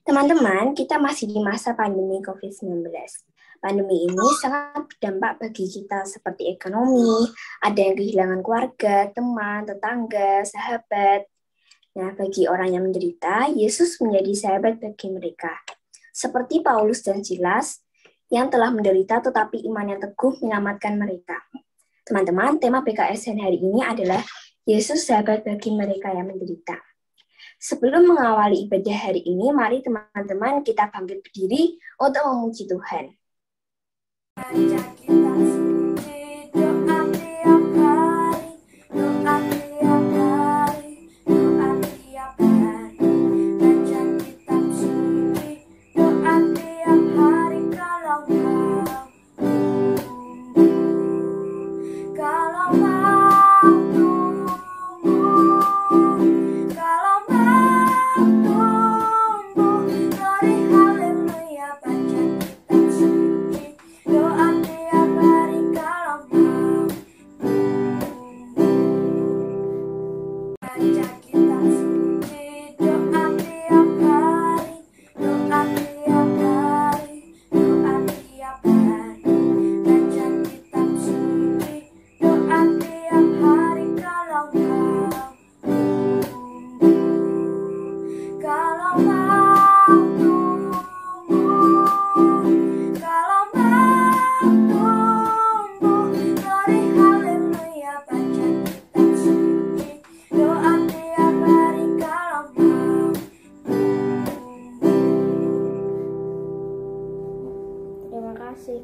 Teman-teman, kita masih di masa pandemi COVID-19. Pandemi ini sangat berdampak bagi kita seperti ekonomi, ada yang kehilangan keluarga, teman, tetangga, sahabat. Nah, bagi orang yang menderita, Yesus menjadi sahabat bagi mereka. Seperti Paulus dan Silas yang telah menderita tetapi iman yang teguh menyelamatkan mereka. Teman-teman, tema PKSN hari ini adalah Yesus sahabat bagi mereka yang menderita. Sebelum mengawali ibadah hari ini, mari teman-teman kita bangkit berdiri untuk memuji Tuhan. Ajak kita suci, doa tiap hari, doa tiap hari, doa tiap hari. Ajak kita suci, doa tiap hari kalau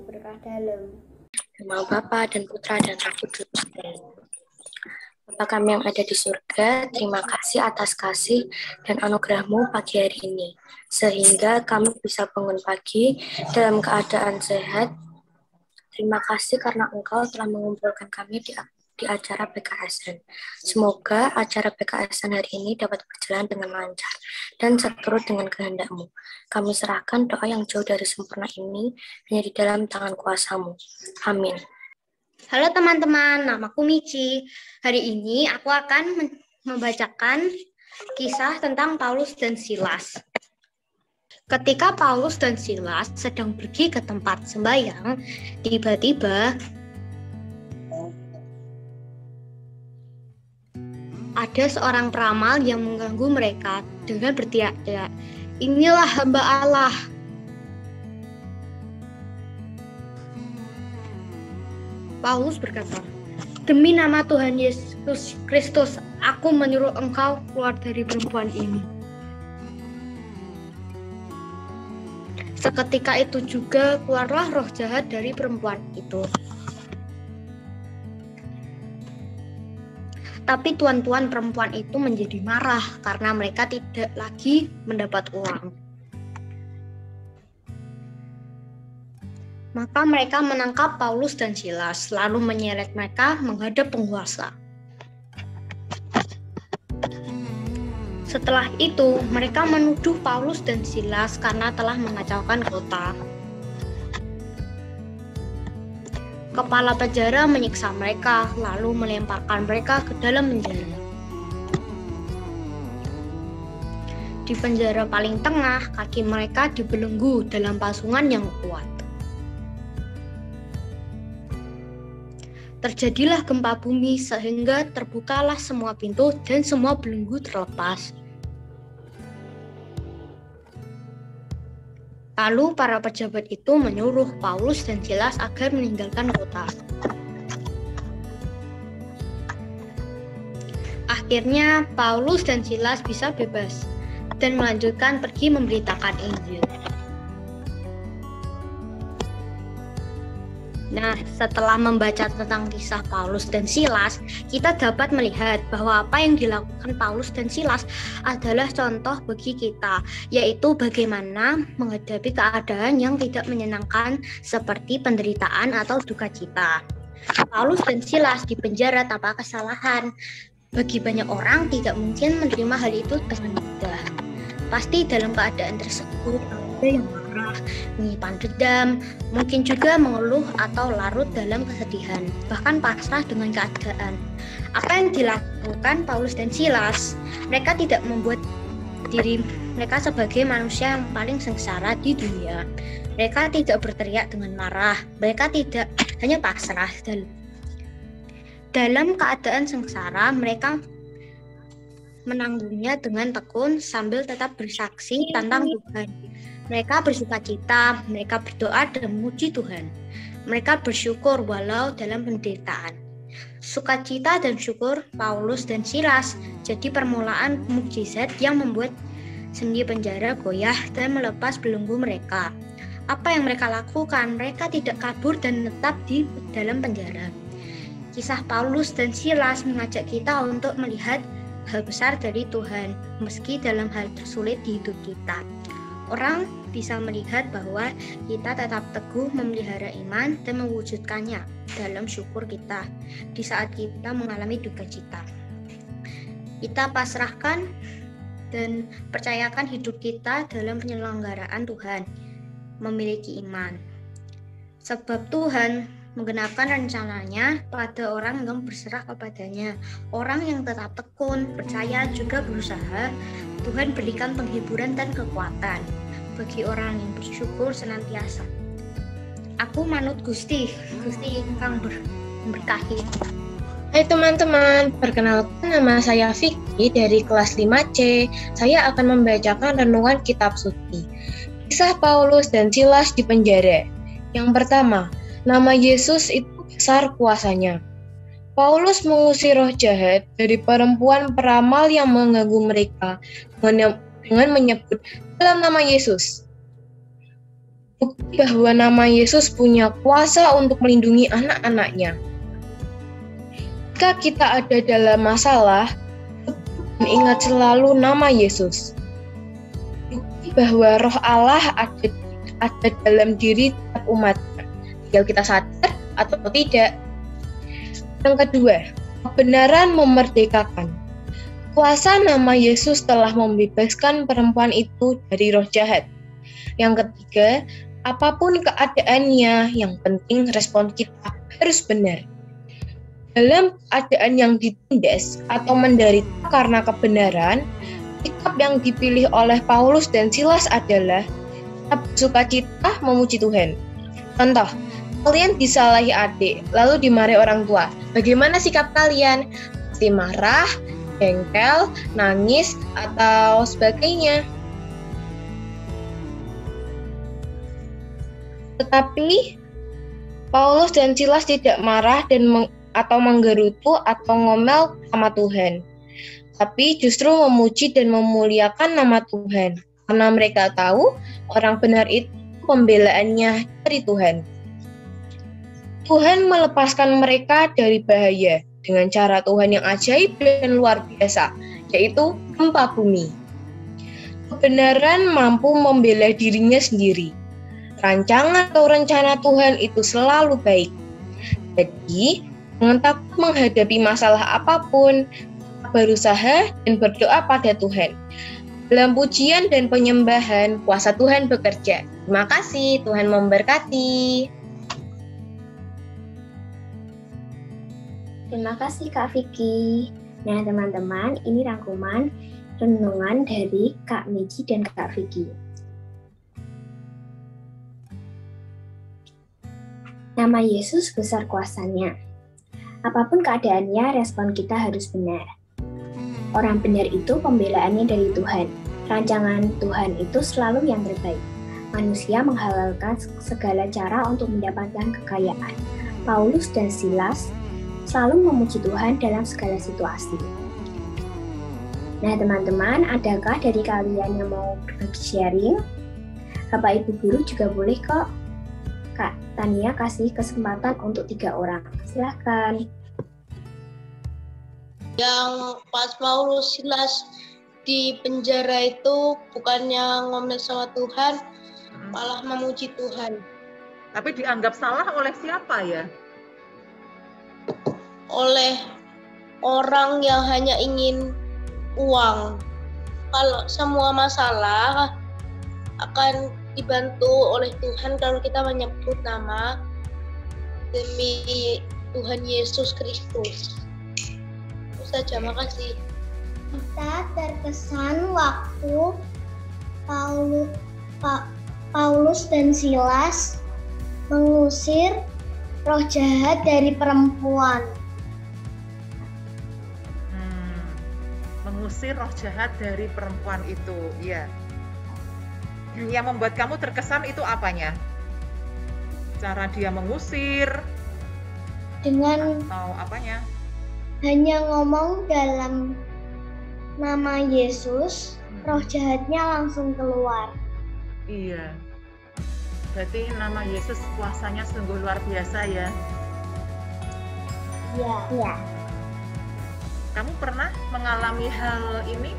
berkah dalam. Nama Bapa dan Putra dan Roh Kudus. Bapa kami yang ada di surga, terima kasih atas kasih dan anugerah-Mu pagi hari ini, sehingga kami bisa bangun pagi dalam keadaan sehat. Terima kasih karena Engkau telah mengumpulkan kami di acara PKSN. Semoga acara PKSN hari ini dapat berjalan dengan lancar dan seturut dengan kehendak-Mu. Kami serahkan doa yang jauh dari sempurna ini hanya di dalam tangan kuasa-Mu. Amin. Halo teman-teman, namaku Michi. Hari ini aku akan membacakan kisah tentang Paulus dan Silas. Ketika Paulus dan Silas sedang pergi ke tempat sembahyang, tiba-tiba ada seorang peramal yang mengganggu mereka dengan berteriak-teriak, "Inilah hamba Allah." Paulus berkata, "Demi nama Tuhan Yesus Kristus, aku menyuruh engkau keluar dari perempuan ini." Seketika itu juga keluarlah roh jahat dari perempuan itu. Tapi tuan-tuan perempuan itu menjadi marah karena mereka tidak lagi mendapat uang. Maka mereka menangkap Paulus dan Silas, lalu menyeret mereka menghadap penguasa. Setelah itu, mereka menuduh Paulus dan Silas karena telah mengacaukan kota. Kepala penjara menyiksa mereka, lalu melemparkan mereka ke dalam penjara. Di penjara paling tengah, kaki mereka dibelenggu dalam pasungan yang kuat. Terjadilah gempa bumi sehingga terbukalah semua pintu dan semua belenggu terlepas. Lalu para pejabat itu menyuruh Paulus dan Silas agar meninggalkan kota. Akhirnya Paulus dan Silas bisa bebas dan melanjutkan pergi memberitakan Injil. Nah, setelah membaca tentang kisah Paulus dan Silas, kita dapat melihat bahwa apa yang dilakukan Paulus dan Silas adalah contoh bagi kita, yaitu bagaimana menghadapi keadaan yang tidak menyenangkan seperti penderitaan atau duka cita. Paulus dan Silas dipenjara tanpa kesalahan. Bagi banyak orang tidak mungkin menerima hal itu dengan mudah. Pasti dalam keadaan tersebut ada yang marah, menyimpan dendam, mungkin juga mengeluh atau larut dalam kesedihan, bahkan pasrah dengan keadaan. Apa yang dilakukan Paulus dan Silas? Mereka tidak membuat diri mereka sebagai manusia yang paling sengsara di dunia. Mereka tidak berteriak dengan marah, mereka tidak hanya pasrah. Dalam keadaan sengsara, mereka menanggungnya dengan tekun sambil tetap bersaksi tentang Tuhan. Mereka bersukacita, mereka berdoa dan memuji Tuhan. Mereka bersyukur walau dalam penderitaan. Sukacita dan syukur Paulus dan Silas jadi permulaan mukjizat yang membuat sendi penjara goyah dan melepas belenggu mereka. Apa yang mereka lakukan? Mereka tidak kabur dan tetap di dalam penjara. Kisah Paulus dan Silas mengajak kita untuk melihat hal besar dari Tuhan, meski dalam hal tersulit di hidup kita. Orang bisa melihat bahwa kita tetap teguh memelihara iman dan mewujudkannya dalam syukur kita di saat kita mengalami duka cita. Kita pasrahkan dan percayakan hidup kita dalam penyelenggaraan Tuhan, memiliki iman. Sebab Tuhan menggenapkan rencananya pada orang yang berserah kepadanya. Orang yang tetap tekun, percaya, juga berusaha, Tuhan berikan penghiburan dan kekuatan bagi orang yang bersyukur senantiasa. Aku manut Gusti ingkang berkahi. Hai teman-teman, perkenalkan nama saya Vicky dari kelas 5C. Saya akan membacakan renungan kitab suci. Kisah Paulus dan Silas di penjara. Yang pertama, nama Yesus itu besar kuasanya. Paulus mengusir roh jahat dari perempuan peramal yang mengganggu mereka dengan menyebut dalam nama Yesus. Bukti bahwa nama Yesus punya kuasa untuk melindungi anak-anaknya. Jika kita ada dalam masalah, ingat selalu nama Yesus. Bukti bahwa roh Allah ada dalam diri setiap umatnya. Tinggal kita sadar atau tidak. Yang kedua, kebenaran memerdekakan. Kuasa nama Yesus telah membebaskan perempuan itu dari roh jahat. Yang ketiga, apapun keadaannya, yang penting respon kita harus benar. Dalam keadaan yang ditindas atau menderita karena kebenaran, sikap yang dipilih oleh Paulus dan Silas adalah tetap bersukacita memuji Tuhan. Contoh, kalian disalahi adik, lalu dimarahi orang tua. Bagaimana sikap kalian? Pasti marah, jengkel, nangis, atau sebagainya. Tetapi Paulus dan Silas tidak marah dan atau menggerutu atau ngomel sama Tuhan. Tapi justru memuji dan memuliakan nama Tuhan. Karena mereka tahu orang benar itu pembelaannya dari Tuhan. Tuhan melepaskan mereka dari bahaya dengan cara Tuhan yang ajaib dan luar biasa, yaitu gempa bumi. Kebenaran mampu membela dirinya sendiri. Rancangan atau rencana Tuhan itu selalu baik. Jadi, jangan takut menghadapi masalah apapun, berusaha dan berdoa pada Tuhan. Dalam pujian dan penyembahan, kuasa Tuhan bekerja. Terima kasih, Tuhan memberkati. Terima kasih Kak Vicky. Nah teman-teman, ini rangkuman renungan dari Kak Miji dan Kak Vicky. Nama Yesus besar kuasanya. Apapun keadaannya, respon kita harus benar. Orang benar itu pembelaannya dari Tuhan. Rancangan Tuhan itu selalu yang terbaik. Manusia menghalalkan segala cara untuk mendapatkan kekayaan. Paulus dan Silas selalu memuji Tuhan dalam segala situasi. Nah teman-teman, adakah dari kalian yang mau berbagi sharing? Bapak Ibu Guru juga boleh kok. Kak Tania kasih kesempatan untuk 3 orang. Silahkan. Yang pas Paulus Silas di penjara itu bukannya ngomel sama Tuhan, malah memuji Tuhan. Tapi dianggap salah oleh siapa ya? Oleh orang yang hanya ingin uang. Kalau semua masalah akan dibantu oleh Tuhan kalau kita menyebut nama demi Tuhan Yesus Kristus. Itu saja, makasih. Kita terkesan waktu Paulus dan Silas mengusir roh jahat dari perempuan. Mengusir roh jahat dari perempuan itu, iya. Yang membuat kamu terkesan itu apanya? Cara dia mengusir? Dengan atau apanya? Hanya ngomong dalam nama Yesus, roh jahatnya langsung keluar. Iya. Berarti nama Yesus kuasanya sungguh luar biasa ya? Iya. Iya. Kamu pernah mengalami hal ini?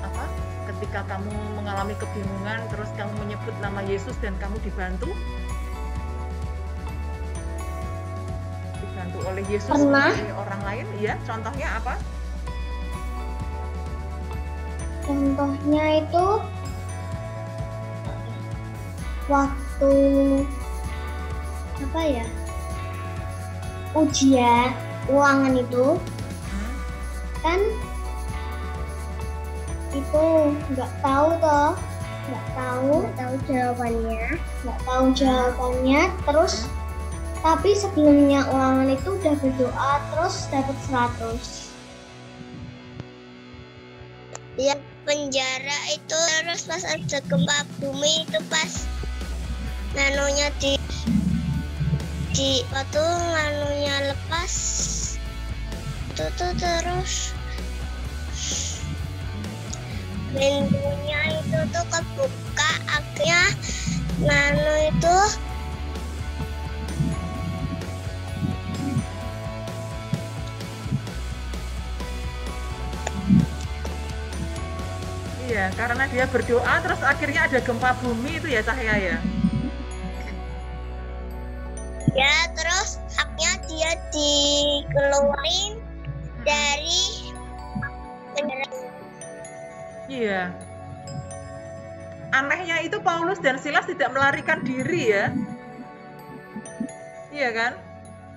Apa? Ketika kamu mengalami kebingungan, terus kamu menyebut nama Yesus dan kamu dibantu? Dibantu oleh Yesus Pernah. oleh orang lain? Iya, contohnya apa? Contohnya itu waktu apa ya? Ujian ulangan itu kan itu nggak tahu jawabannya terus tapi sebelumnya ulangan itu udah berdoa terus dapat 100. Yang penjara itu terus pas ada gempa bumi itu pas nanunya di waktu nanunya lepas itu tuh terus pintunya itu tuh kebuka akhirnya nano itu Iya, karena dia berdoa terus akhirnya ada gempa bumi itu ya Cahya ya? Ya, terus akhirnya dia dikeluarin dari penjara. Iya. Anehnya itu Paulus dan Silas tidak melarikan diri ya? Iya kan?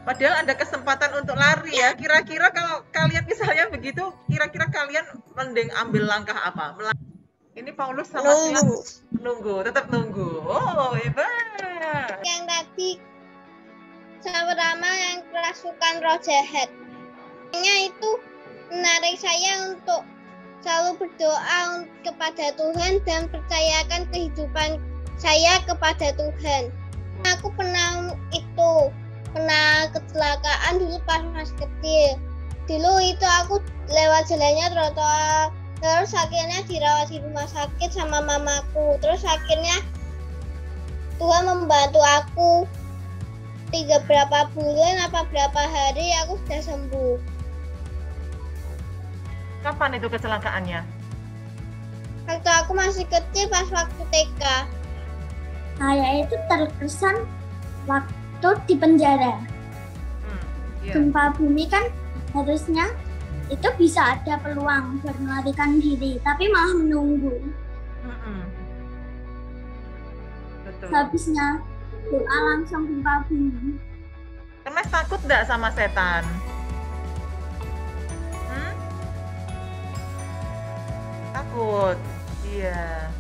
Padahal ada kesempatan untuk lari ya. Kira-kira kalau kalian misalnya begitu, kira-kira kalian mending ambil langkah apa? Ini Paulus sama Silas nunggu, tetap nunggu. Oh, hebat. Yang tadi sama yang kerasukan roh jahat. Itu menarik saya untuk selalu berdoa kepada Tuhan dan percayakan kehidupan saya kepada Tuhan. Aku pernah kecelakaan dulu pas masih kecil. Dulu itu aku lewat jalannya trotoar, terus akhirnya dirawat di rumah sakit sama mamaku. Terus akhirnya Tuhan membantu aku. Berapa bulan apa berapa hari aku sudah sembuh. Kapan itu kecelakaannya? Waktu aku masih kecil pas waktu TK. Saya itu terkesan waktu di penjara. Iya. Gempa bumi kan harusnya itu bisa ada peluang buat melarikan diri, tapi malah menunggu. Betul. Habisnya doa langsung gempa bumi. Kemes takut nggak sama setan? Takut. Iya.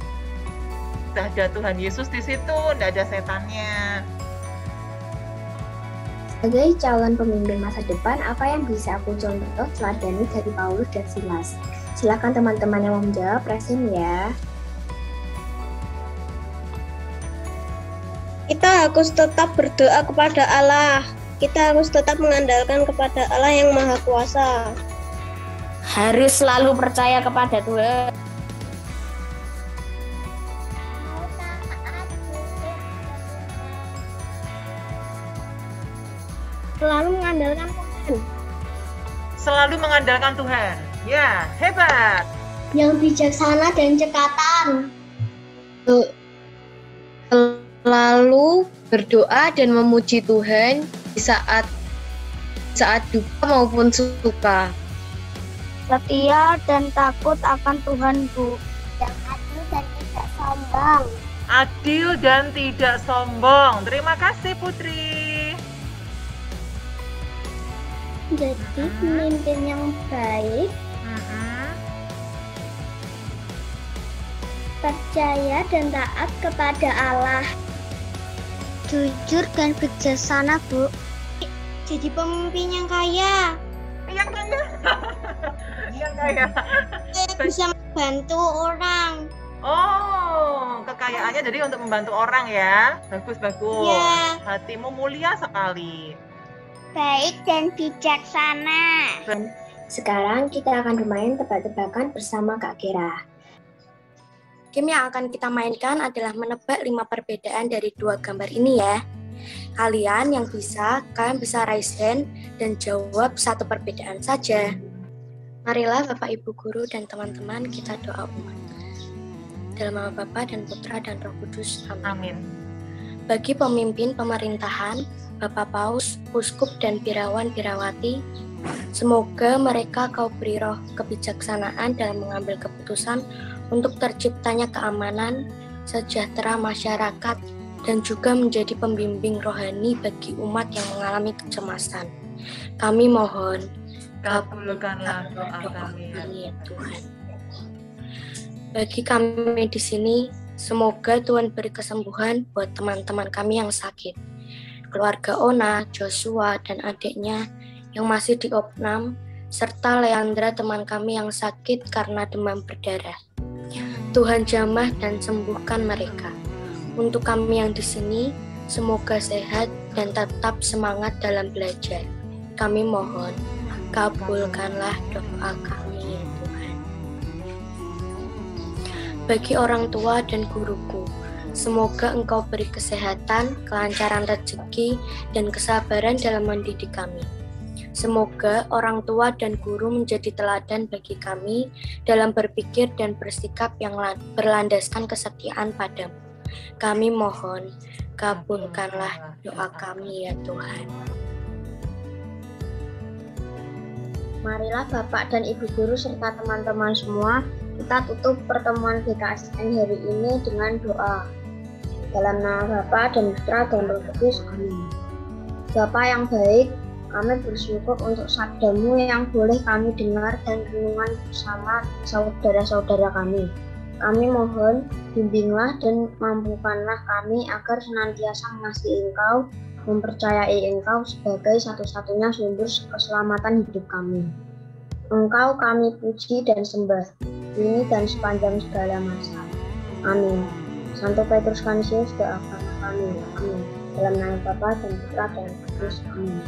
Udah ada Tuhan Yesus di situ, nggak ada setannya. Sebagai calon pemimpin masa depan, apa yang bisa aku contoh teladani dari Paulus dan Silas? Silakan teman-teman yang mau menjawab, resen ya. Kita harus tetap berdoa kepada Allah. Kita harus tetap mengandalkan kepada Allah yang Maha Kuasa. Harus selalu percaya kepada Tuhan. Selalu mengandalkan Tuhan. Selalu mengandalkan Tuhan. Ya, hebat. Yang bijaksana dan cekatan. Selalu berdoa dan memuji Tuhan di saat duka maupun suka. Setia dan takut akan Tuhan, Bu. Yang adil dan tidak sombong. Adil dan tidak sombong. Terima kasih Putri. Jadi pemimpin yang baik percaya dan taat kepada Allah. Jujur dan bijaksana, Bu. Jadi pemimpin yang kaya. Yang kaya. Yang kaya. Saya bisa membantu orang. Oh, kekayaannya jadi untuk membantu orang ya. Bagus. Ya. Hatimu mulia sekali. Baik dan bijaksana. Sekarang kita akan bermain tebak-tebakan bersama Kak Kira. Game yang akan kita mainkan adalah menebak 5 perbedaan dari 2 gambar ini ya. Kalian bisa raise hand dan jawab 1 perbedaan saja. Marilah Bapak Ibu Guru dan teman-teman kita doa umat. Dalam nama Bapa dan Putra dan Roh Kudus. Amin. Bagi pemimpin pemerintahan, Bapak Paus, Uskup dan Birawan-Birawati, semoga mereka Kau beri roh kebijaksanaan dalam mengambil keputusan untuk terciptanya keamanan, sejahtera masyarakat, dan juga menjadi pembimbing rohani bagi umat yang mengalami kecemasan. Kami mohon, kabulkanlah doa kami ya Tuhan. Bagi kami di sini, semoga Tuhan beri kesembuhan buat teman-teman kami yang sakit. Keluarga Ona, Joshua, dan adiknya yang masih di opnam, serta Leandra teman kami yang sakit karena demam berdarah. Tuhan jamah dan sembuhkan mereka. Untuk kami yang di sini, semoga sehat dan tetap semangat dalam belajar. Kami mohon, kabulkanlah doa kami ya Tuhan. Bagi orang tua dan guruku, semoga Engkau beri kesehatan, kelancaran rezeki, dan kesabaran dalam mendidik kami. Semoga orang tua dan guru menjadi teladan bagi kami dalam berpikir dan bersikap yang berlandaskan kesetiaan padamu. Kami mohon, kabulkanlah doa kami ya Tuhan. Marilah Bapak dan Ibu Guru serta teman-teman semua, kita tutup pertemuan BKSN hari ini dengan doa. Dalam nama Bapa dan Putra dan Roh Kudus. Amin. Bapa yang baik, kami bersyukur untuk sabda-Mu yang boleh kami dengar dan renungan bersama saudara-saudara kami. Kami mohon, bimbinglah dan mampukanlah kami agar senantiasa mengasihi Engkau, mempercayai Engkau sebagai satu-satunya sumber keselamatan hidup kami. Engkau kami puji dan sembah, kini dan sepanjang segala masa. Amin. Santo Petrus Canisius, doakan kami. Amin. Dalam nama Bapa dan Putra dan Roh Kudus. Amin.